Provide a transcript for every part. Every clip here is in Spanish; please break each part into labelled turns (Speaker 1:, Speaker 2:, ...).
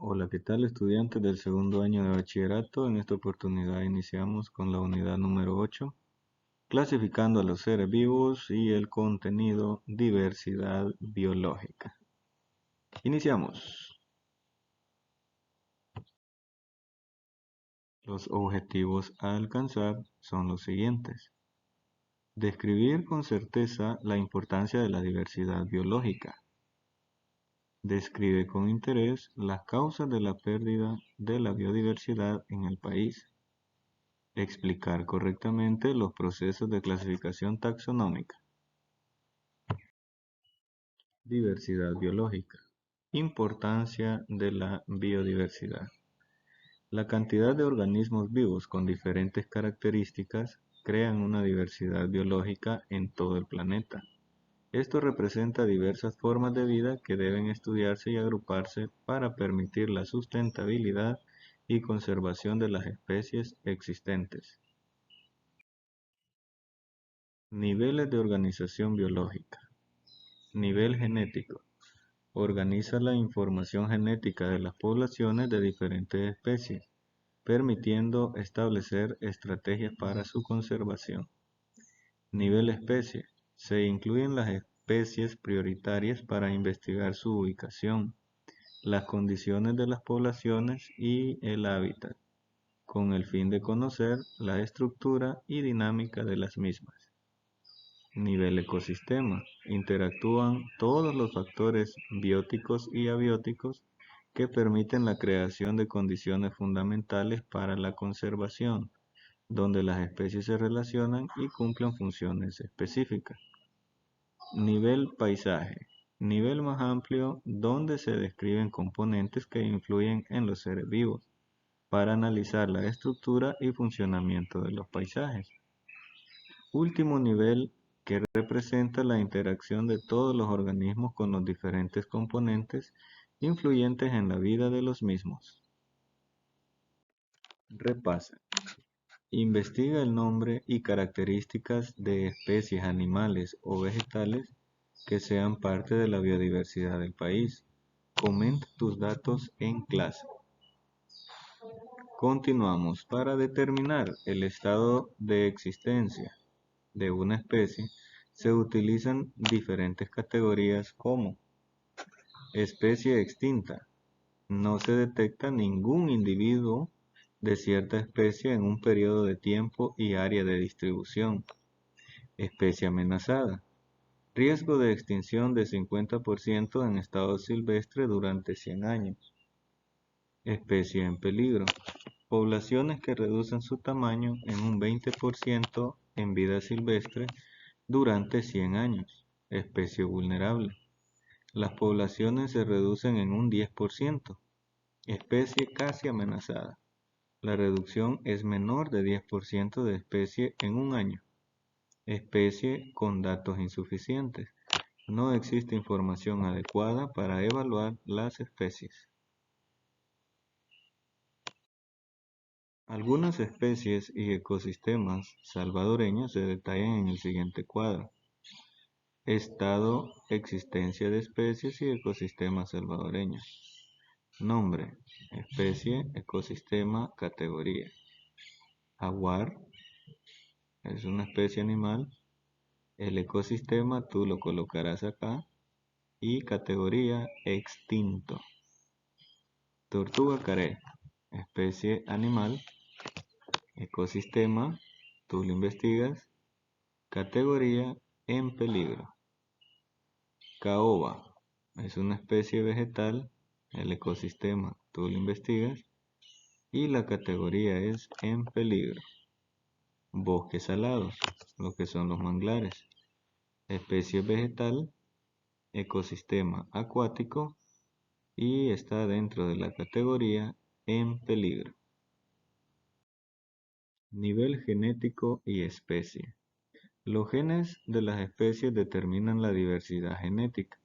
Speaker 1: Hola, ¿qué tal estudiantes del segundo año de bachillerato? En esta oportunidad iniciamos con la unidad número 8, clasificando a los seres vivos y el contenido diversidad biológica. Iniciamos. Los objetivos a alcanzar son los siguientes. Describir con certeza la importancia de la diversidad biológica. Describe con interés las causas de la pérdida de la biodiversidad en el país. Explicar correctamente los procesos de clasificación taxonómica. Diversidad biológica. Importancia de la biodiversidad. La cantidad de organismos vivos con diferentes características crean una diversidad biológica en todo el planeta. Esto representa diversas formas de vida que deben estudiarse y agruparse para permitir la sustentabilidad y conservación de las especies existentes. Niveles de organización biológica. Nivel genético. Organiza la información genética de las poblaciones de diferentes especies, permitiendo establecer estrategias para su conservación. Nivel especie. Se incluyen las especies prioritarias para investigar su ubicación, las condiciones de las poblaciones y el hábitat, con el fin de conocer la estructura y dinámica de las mismas. Nivel ecosistema. Interactúan todos los factores bióticos y abióticos que permiten la creación de condiciones fundamentales para la conservación, donde las especies se relacionan y cumplen funciones específicas. Nivel paisaje. Nivel más amplio donde se describen componentes que influyen en los seres vivos, para analizar la estructura y funcionamiento de los paisajes. Último nivel que representa la interacción de todos los organismos con los diferentes componentes influyentes en la vida de los mismos. Repasa. Investiga el nombre y características de especies animales o vegetales que sean parte de la biodiversidad del país. Comenta tus datos en clase. Continuamos. Para determinar el estado de existencia de una especie, se utilizan diferentes categorías como especie extinta. No se detecta ningún individuo de cierta especie en un periodo de tiempo y área de distribución. Especie amenazada. Riesgo de extinción de 50% en estado silvestre durante 100 años. Especie en peligro. Poblaciones que reducen su tamaño en un 20% en vida silvestre durante 100 años. Especie vulnerable. Las poblaciones se reducen en un 10%. Especie casi amenazada. La reducción es menor de 10% de especie en un año. Especie con datos insuficientes. No existe información adecuada para evaluar las especies. Algunas especies y ecosistemas salvadoreños se detallan en el siguiente cuadro. Estado, existencia de especies y ecosistemas salvadoreños. Nombre, especie, ecosistema, categoría. Jaguar es una especie animal. El ecosistema tú lo colocarás acá. Y categoría, extinto. Tortuga carey, especie animal. Ecosistema, tú lo investigas. Categoría, en peligro. Caoba es una especie vegetal. El ecosistema, tú lo investigas. Y la categoría es en peligro. Bosques salados, lo que son los manglares. Especie vegetal, ecosistema acuático y está dentro de la categoría en peligro. Nivel genético y especie. Los genes de las especies determinan la diversidad genética.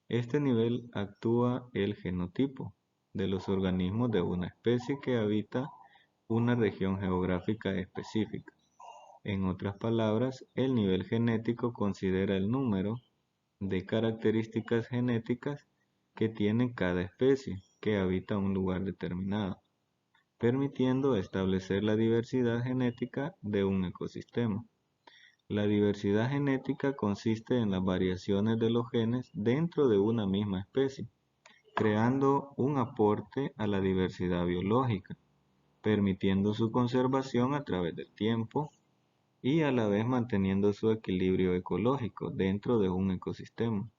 Speaker 1: Este nivel actúa el genotipo de los organismos de una especie que habita una región geográfica específica. En otras palabras, el nivel genético considera el número de características genéticas que tiene cada especie que habita un lugar determinado, permitiendo establecer la diversidad genética de un ecosistema. La diversidad genética consiste en las variaciones de los genes dentro de una misma especie, creando un aporte a la diversidad biológica, permitiendo su conservación a través del tiempo y a la vez manteniendo su equilibrio ecológico dentro de un ecosistema.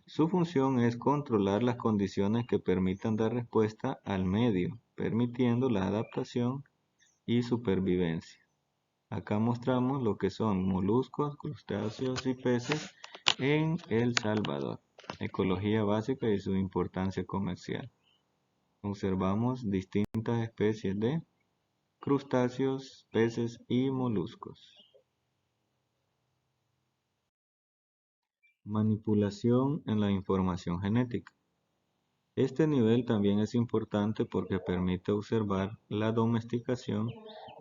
Speaker 1: Su función es controlar las condiciones que permitan dar respuesta al medio, permitiendo la adaptación y supervivencia. Acá mostramos lo que son moluscos, crustáceos y peces en El Salvador. Ecología básica y su importancia comercial. Observamos distintas especies de crustáceos, peces y moluscos. Manipulación en la información genética. Este nivel también es importante porque permite observar la domesticación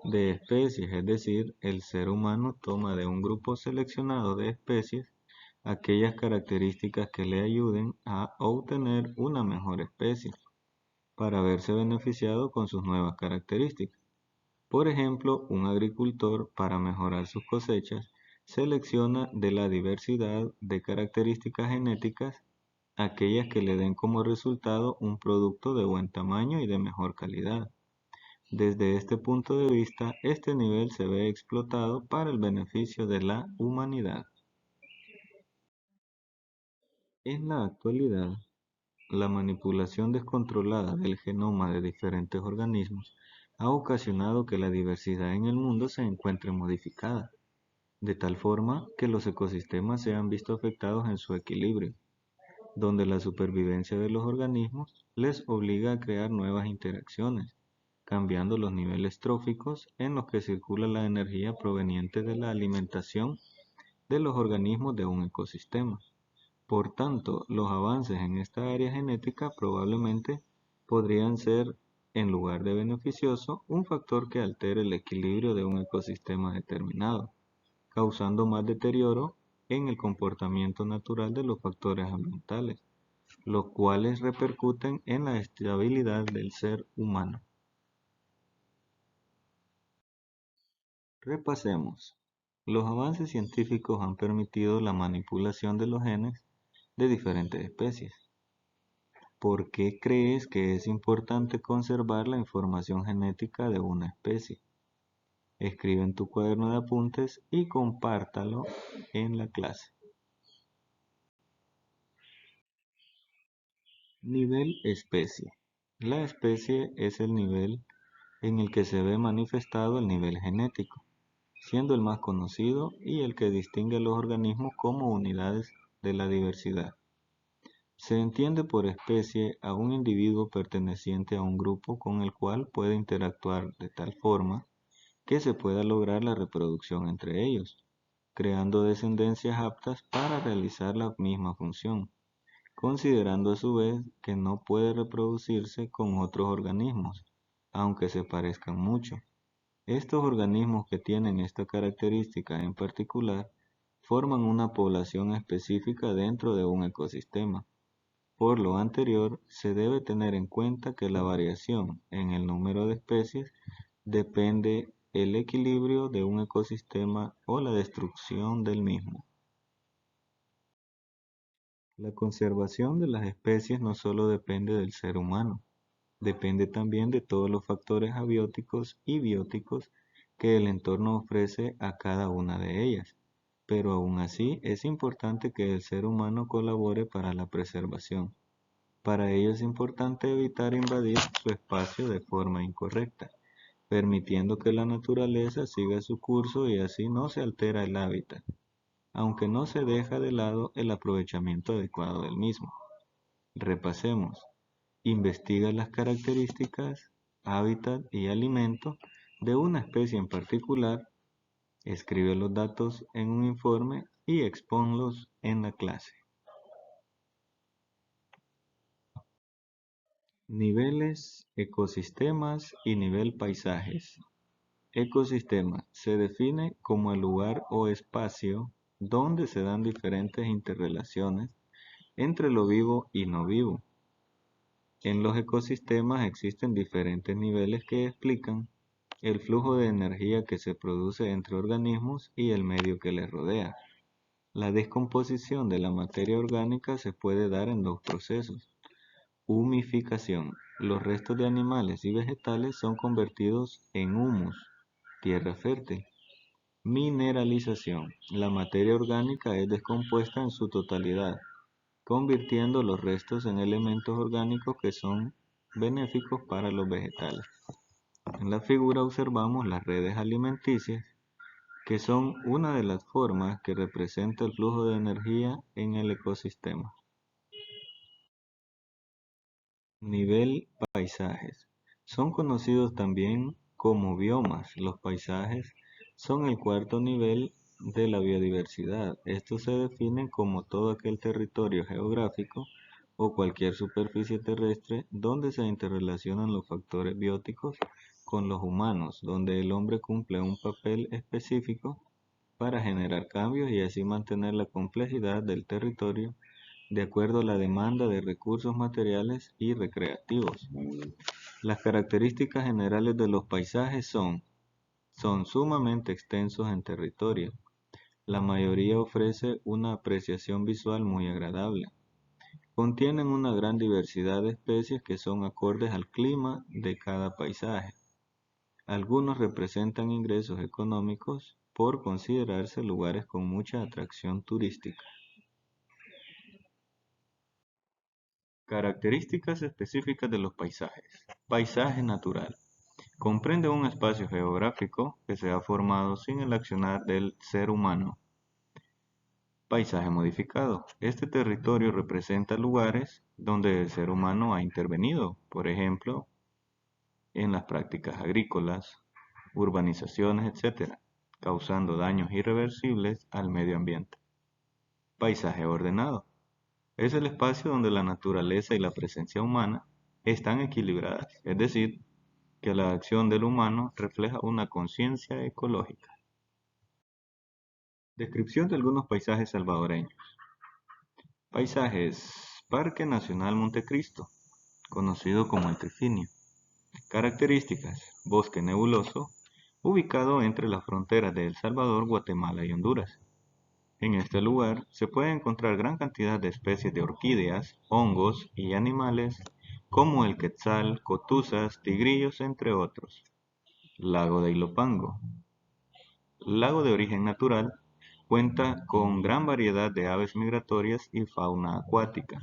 Speaker 1: de especies, es decir, el ser humano toma de un grupo seleccionado de especies aquellas características que le ayuden a obtener una mejor especie para verse beneficiado con sus nuevas características. Por ejemplo, un agricultor, para mejorar sus cosechas, selecciona de la diversidad de características genéticas aquellas que le den como resultado un producto de buen tamaño y de mejor calidad. Desde este punto de vista, este nivel se ve explotado para el beneficio de la humanidad. En la actualidad, la manipulación descontrolada del genoma de diferentes organismos ha ocasionado que la diversidad en el mundo se encuentre modificada, de tal forma que los ecosistemas se han visto afectados en su equilibrio, donde la supervivencia de los organismos les obliga a crear nuevas interacciones, cambiando los niveles tróficos en los que circula la energía proveniente de la alimentación de los organismos de un ecosistema. Por tanto, los avances en esta área genética probablemente podrían ser, en lugar de beneficioso, un factor que altere el equilibrio de un ecosistema determinado, causando más deterioro en el comportamiento natural de los factores ambientales, los cuales repercuten en la estabilidad del ser humano. Repasemos. Los avances científicos han permitido la manipulación de los genes de diferentes especies. ¿Por qué crees que es importante conservar la información genética de una especie? Escribe en tu cuaderno de apuntes y compártalo en la clase. Nivel especie. La especie es el nivel en el que se ve manifestado el nivel genético, siendo el más conocido y el que distingue a los organismos como unidades de la diversidad. Se entiende por especie a un individuo perteneciente a un grupo con el cual puede interactuar de tal forma que se pueda lograr la reproducción entre ellos, creando descendencias aptas para realizar la misma función, considerando a su vez que no puede reproducirse con otros organismos, aunque se parezcan mucho. Estos organismos que tienen esta característica en particular forman una población específica dentro de un ecosistema. Por lo anterior, se debe tener en cuenta que la variación en el número de especies depende el equilibrio de un ecosistema o la destrucción del mismo. La conservación de las especies no solo depende del ser humano, depende también de todos los factores abióticos y bióticos que el entorno ofrece a cada una de ellas, pero aún así es importante que el ser humano colabore para la preservación. Para ello es importante evitar invadir su espacio de forma incorrecta, permitiendo que la naturaleza siga su curso y así no se altera el hábitat, aunque no se deja de lado el aprovechamiento adecuado del mismo. Repasemos. Investiga las características, hábitat y alimento de una especie en particular, escribe los datos en un informe y expónlos en la clase. Niveles, ecosistemas y nivel paisajes. Ecosistema se define como el lugar o espacio donde se dan diferentes interrelaciones entre lo vivo y no vivo. En los ecosistemas existen diferentes niveles que explican el flujo de energía que se produce entre organismos y el medio que les rodea. La descomposición de la materia orgánica se puede dar en dos procesos. Humificación. Los restos de animales y vegetales son convertidos en humus, tierra fértil. Mineralización. La materia orgánica es descompuesta en su totalidad, convirtiendo los restos en elementos orgánicos que son benéficos para los vegetales. En la figura observamos las redes alimenticias, que son una de las formas que representa el flujo de energía en el ecosistema. Nivel paisajes. Son conocidos también como biomas. Los paisajes son el cuarto nivel de la biodiversidad. Estos se definen como todo aquel territorio geográfico o cualquier superficie terrestre donde se interrelacionan los factores bióticos con los humanos, donde el hombre cumple un papel específico para generar cambios y así mantener la complejidad del territorio de acuerdo a la demanda de recursos materiales y recreativos. Las características generales de los paisajes son sumamente extensos en territorio. La mayoría ofrece una apreciación visual muy agradable. Contienen una gran diversidad de especies que son acordes al clima de cada paisaje. Algunos representan ingresos económicos por considerarse lugares con mucha atracción turística. Características específicas de los paisajes. Paisaje natural. Comprende un espacio geográfico que se ha formado sin el accionar del ser humano. Paisaje modificado. Este territorio representa lugares donde el ser humano ha intervenido, por ejemplo, en las prácticas agrícolas, urbanizaciones, etc., causando daños irreversibles al medio ambiente. Paisaje ordenado. Es el espacio donde la naturaleza y la presencia humana están equilibradas, es decir, que la acción del humano refleja una conciencia ecológica. Descripción de algunos paisajes salvadoreños. Paisajes. Parque Nacional Montecristo, conocido como el Trifinio. Características. Bosque nebuloso, ubicado entre las fronteras de El Salvador, Guatemala y Honduras. En este lugar se puede encontrar gran cantidad de especies de orquídeas, hongos y animales como el quetzal, cotuzas, tigrillos, entre otros. Lago de Ilopango. Lago de origen natural, cuenta con gran variedad de aves migratorias y fauna acuática.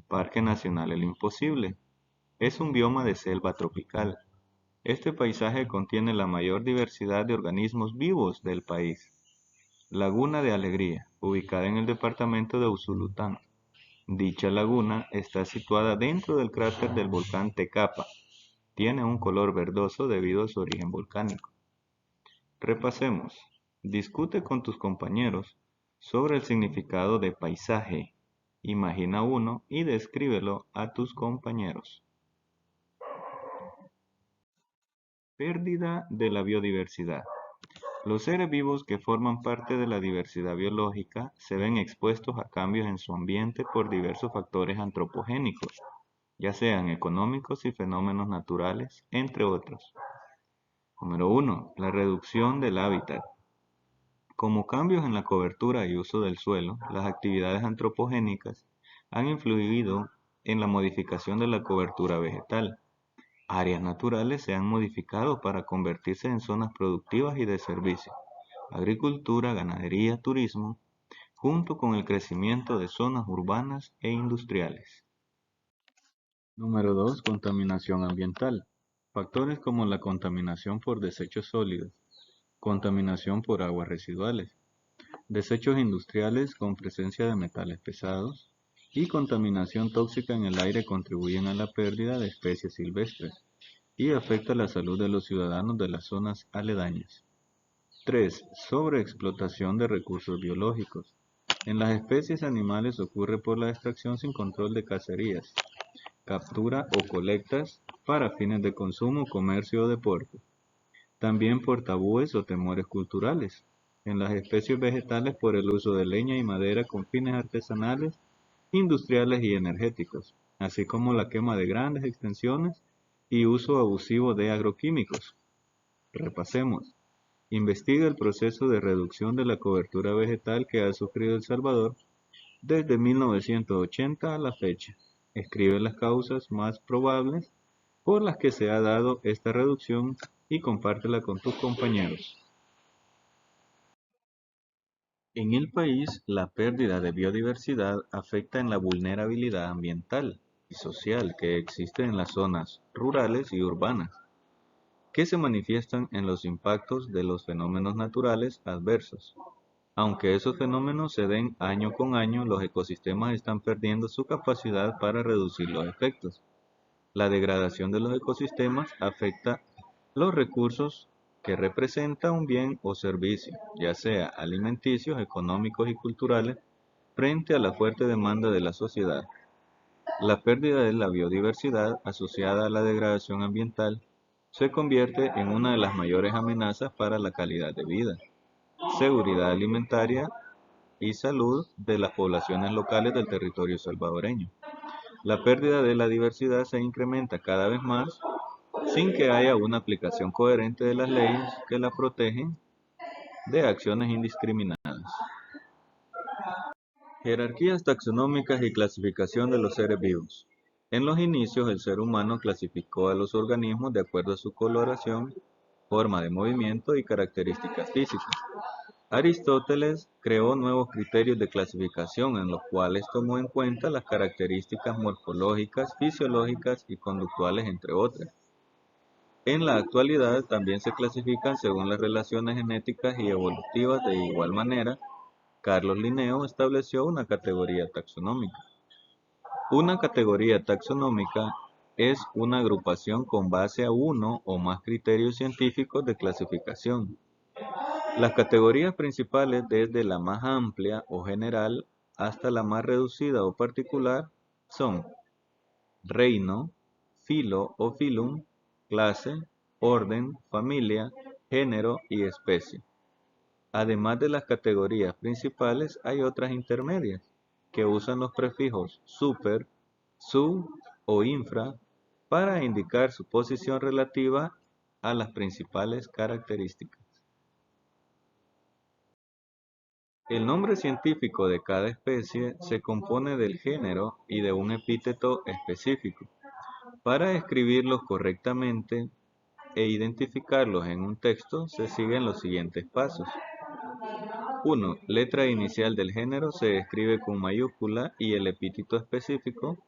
Speaker 1: Parque Nacional El Imposible. Es un bioma de selva tropical. Este paisaje contiene la mayor diversidad de organismos vivos del país. Laguna de Alegría, ubicada en el departamento de Usulután. Dicha laguna está situada dentro del cráter del volcán Tecapa. Tiene un color verdoso debido a su origen volcánico. Repasemos. Discute con tus compañeros sobre el significado de paisaje. Imagina uno y descríbelo a tus compañeros. Pérdida de la biodiversidad. Los seres vivos que forman parte de la diversidad biológica se ven expuestos a cambios en su ambiente por diversos factores antropogénicos, ya sean económicos y fenómenos naturales, entre otros. Número 1. La reducción del hábitat. Como cambios en la cobertura y uso del suelo, las actividades antropogénicas han influido en la modificación de la cobertura vegetal. Áreas naturales se han modificado para convertirse en zonas productivas y de servicio. Agricultura, ganadería, turismo, junto con el crecimiento de zonas urbanas e industriales. Número 2. Contaminación ambiental. Factores como la contaminación por desechos sólidos, contaminación por aguas residuales, desechos industriales con presencia de metales pesados y contaminación tóxica en el aire contribuyen a la pérdida de especies silvestres y afecta la salud de los ciudadanos de las zonas aledañas. 3. Sobreexplotación de recursos biológicos. En las especies animales ocurre por la extracción sin control de cacerías, captura o colectas para fines de consumo, comercio o deporte. También por tabúes o temores culturales. En las especies vegetales por el uso de leña y madera con fines artesanales, industriales y energéticos. así como la quema de grandes extensiones y uso abusivo de agroquímicos. Repasemos. Investiga el proceso de reducción de la cobertura vegetal que ha sufrido El Salvador desde 1980 a la fecha. Escribe las causas más probables por las que se ha dado esta reducción y compártela con tus compañeros. En el país, la pérdida de biodiversidad afecta en la vulnerabilidad ambiental y social que existe en las zonas rurales y urbanas, que se manifiestan en los impactos de los fenómenos naturales adversos. Aunque esos fenómenos se den año con año, los ecosistemas están perdiendo su capacidad para reducir los efectos. La degradación de los ecosistemas afecta los recursos que representa un bien o servicio, ya sea alimenticios, económicos y culturales, frente a la fuerte demanda de la sociedad. La pérdida de la biodiversidad asociada a la degradación ambiental se convierte en una de las mayores amenazas para la calidad de vida, seguridad alimentaria y salud de las poblaciones locales del territorio salvadoreño. La pérdida de la diversidad se incrementa cada vez más sin que haya una aplicación coherente de las leyes que la protegen de acciones indiscriminadas. Jerarquías taxonómicas y clasificación de los seres vivos. En los inicios, el ser humano clasificó a los organismos de acuerdo a su coloración, forma de movimiento y características físicas. Aristóteles creó nuevos criterios de clasificación en los cuales tomó en cuenta las características morfológicas, fisiológicas y conductuales, entre otras. En la actualidad también se clasifican según las relaciones genéticas y evolutivas. De igual manera, Carlos Linneo estableció una categoría taxonómica. Una categoría taxonómica es una agrupación con base a uno o más criterios científicos de clasificación. Las categorías principales, desde la más amplia o general hasta la más reducida o particular, son reino, filo o filum, clase, orden, familia, género y especie. Además de las categorías principales, hay otras intermedias, que usan los prefijos super, sub o infra para indicar su posición relativa a las principales características. El nombre científico de cada especie se compone del género y de un epíteto específico. Para escribirlos correctamente e identificarlos en un texto, se siguen los siguientes pasos. 1. Letra inicial del género se escribe con mayúscula y el epíteto específico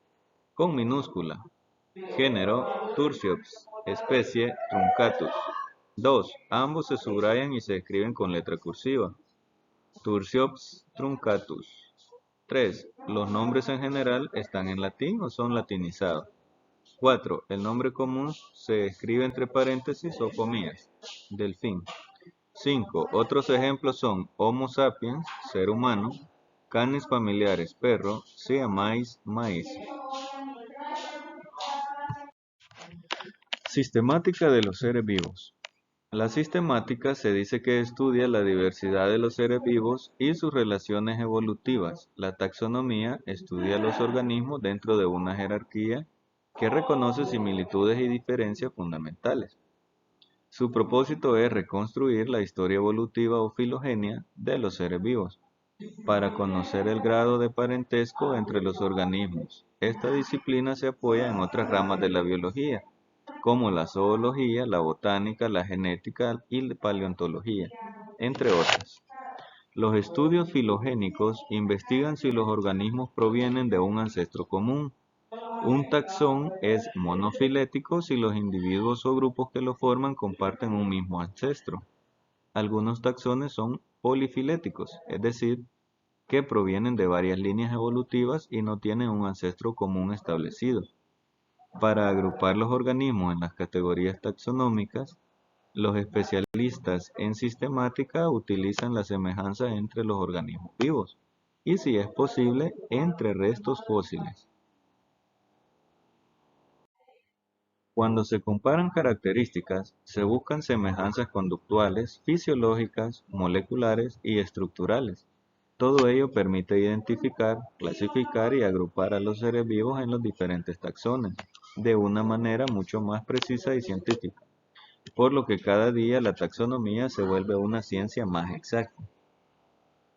Speaker 1: con minúscula. Género, Tursiops. Especie, Truncatus. 2. Ambos se subrayan y se escriben con letra cursiva. Tursiops truncatus. 3. Los nombres en general están en latín o son latinizados. 4. El nombre común se escribe entre paréntesis o comillas. Delfín. 5. Otros ejemplos son Homo sapiens, ser humano, canis familiares, perro, siamais, maíz. Sistemática de los seres vivos. La sistemática se dice que estudia la diversidad de los seres vivos y sus relaciones evolutivas. La taxonomía estudia los organismos dentro de una jerarquía que reconoce similitudes y diferencias fundamentales. Su propósito es reconstruir la historia evolutiva o filogenia de los seres vivos, para conocer el grado de parentesco entre los organismos. Esta disciplina se apoya en otras ramas de la biología, como la zoología, la botánica, la genética y la paleontología, entre otras. Los estudios filogénicos investigan si los organismos provienen de un ancestro común. Un taxón es monofilético si los individuos o grupos que lo forman comparten un mismo ancestro. Algunos taxones son polifiléticos, es decir, que provienen de varias líneas evolutivas y no tienen un ancestro común establecido. Para agrupar los organismos en las categorías taxonómicas, los especialistas en sistemática utilizan la semejanza entre los organismos vivos y, si es posible, entre restos fósiles. Cuando se comparan características, se buscan semejanzas conductuales, fisiológicas, moleculares y estructurales. Todo ello permite identificar, clasificar y agrupar a los seres vivos en los diferentes taxones, de una manera mucho más precisa y científica, por lo que cada día la taxonomía se vuelve una ciencia más exacta.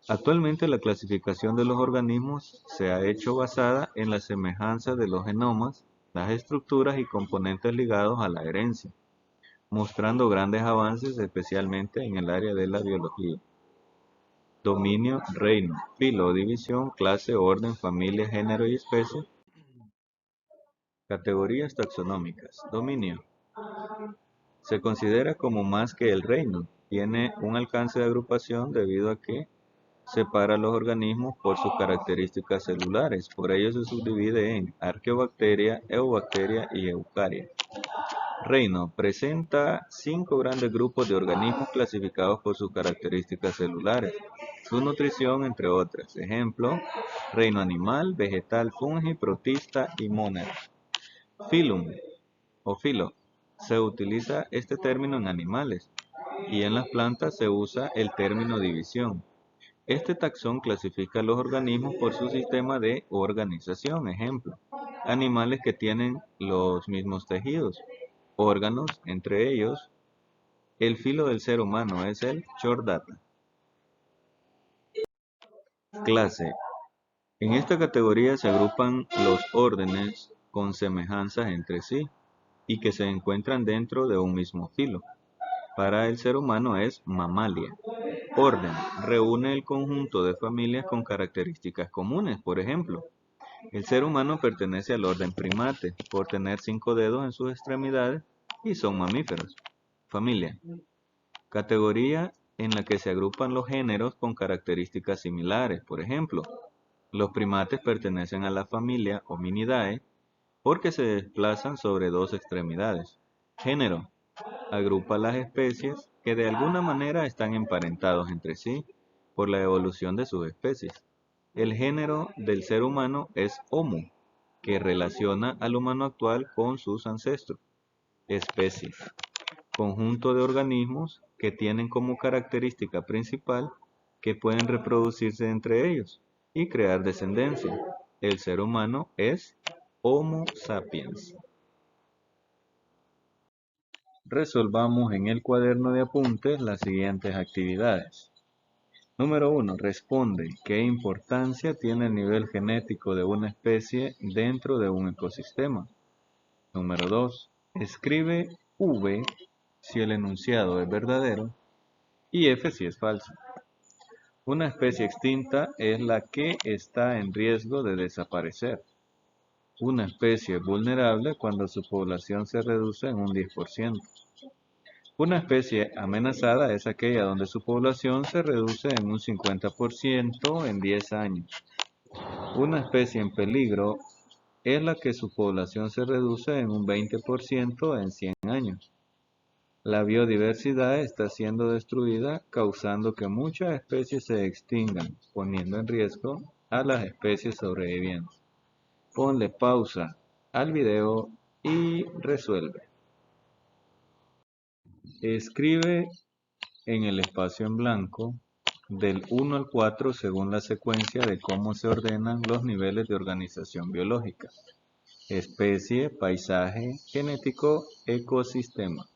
Speaker 1: Actualmente la clasificación de los organismos se ha hecho basada en la semejanza de los genomas, las estructuras y componentes ligados a la herencia, mostrando grandes avances especialmente en el área de la biología. Dominio, reino, filo o división, clase, orden, familia, género y especie. Categorías taxonómicas. Dominio. Se considera como más que el reino. Tiene un alcance de agrupación debido a que separa los organismos por sus características celulares. Por ello se subdivide en arqueobacteria, eubacteria y eucaria. Reino. Presenta 5 grandes grupos de organismos clasificados por sus características celulares, su nutrición, entre otras. Ejemplo, reino animal, vegetal, fungi, protista y mónada. Filum o filo. Se utiliza este término en animales y en las plantas se usa el término división. Este taxón clasifica los organismos por su sistema de organización. Ejemplo, animales que tienen los mismos tejidos, órganos, entre ellos, el filo del ser humano es el Chordata. Clase. En esta categoría se agrupan los órdenes con semejanzas entre sí y que se encuentran dentro de un mismo filo. Para el ser humano es Mamalia. Orden. Reúne el conjunto de familias con características comunes. Por ejemplo, el ser humano pertenece al orden Primate por tener 5 dedos en sus extremidades y son mamíferos. Familia. Categoría en la que se agrupan los géneros con características similares. Por ejemplo, los primates pertenecen a la familia Hominidae porque se desplazan sobre 2 extremidades. Género. Agrupa las especies que de alguna manera están emparentados entre sí por la evolución de sus especies. El género del ser humano es Homo, que relaciona al humano actual con sus ancestros. Especie. Conjunto de organismos que tienen como característica principal que pueden reproducirse entre ellos y crear descendencia. El ser humano es Homo sapiens. Resolvamos en el cuaderno de apuntes las siguientes actividades. Número 1. Responde qué importancia tiene el nivel genético de una especie dentro de un ecosistema. Número 2. Escribe V si el enunciado es verdadero y F si es falso. Una especie extinta es la que está en riesgo de desaparecer. Una especie es vulnerable cuando su población se reduce en un 10%. Una especie amenazada es aquella donde su población se reduce en un 50% en 10 años. Una especie en peligro es la que su población se reduce en un 20% en 100 años. La biodiversidad está siendo destruida, causando que muchas especies se extingan, poniendo en riesgo a las especies sobrevivientes. Ponle pausa al video y resuelve. Escribe en el espacio en blanco del 1 al 4 según la secuencia de cómo se ordenan los niveles de organización biológica: especie, paisaje, genético, ecosistema.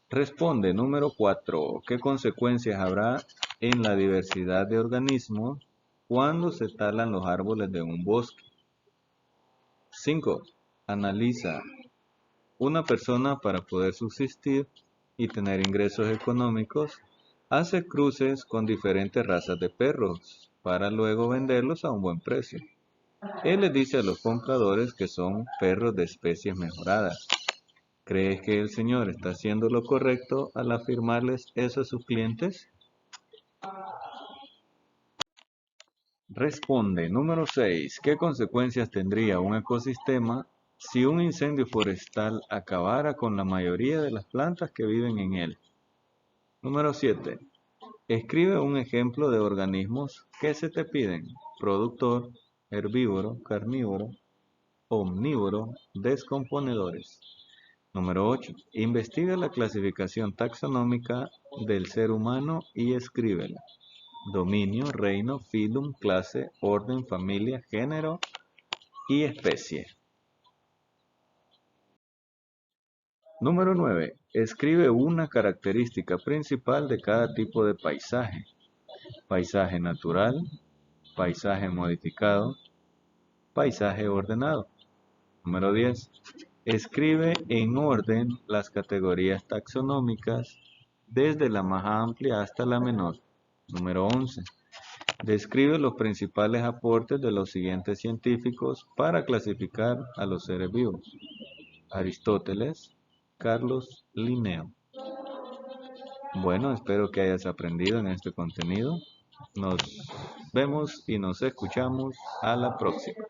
Speaker 1: Responde número 4. ¿Qué consecuencias habrá en la diversidad de organismos cuando se talan los árboles de un bosque? 5. Analiza. Una persona, para poder subsistir y tener ingresos económicos, hace cruces con diferentes razas de perros para luego venderlos a un buen precio. Él les dice a los compradores que son perros de especies mejoradas. ¿Crees que el señor está haciendo lo correcto al afirmarles eso a sus clientes? Responde número 6. ¿Qué consecuencias tendría un ecosistema si un incendio forestal acabara con la mayoría de las plantas que viven en él? Número 7. Escribe un ejemplo de organismos que se te piden: productor, herbívoro, carnívoro, omnívoro, descomponedores. Número 8. Investiga la clasificación taxonómica del ser humano y escríbela. dominio, reino, filum, clase, orden, familia, género y especie. Número 9. Escribe una característica principal de cada tipo de paisaje. Paisaje natural, paisaje modificado, paisaje ordenado. Número 10. Escribe en orden las categorías taxonómicas desde la más amplia hasta la menor. Número 11. Describe los principales aportes de los siguientes científicos para clasificar a los seres vivos. Aristóteles, Carlos Linneo. Bueno, espero que hayas aprendido en este contenido. Nos vemos y nos escuchamos a la próxima.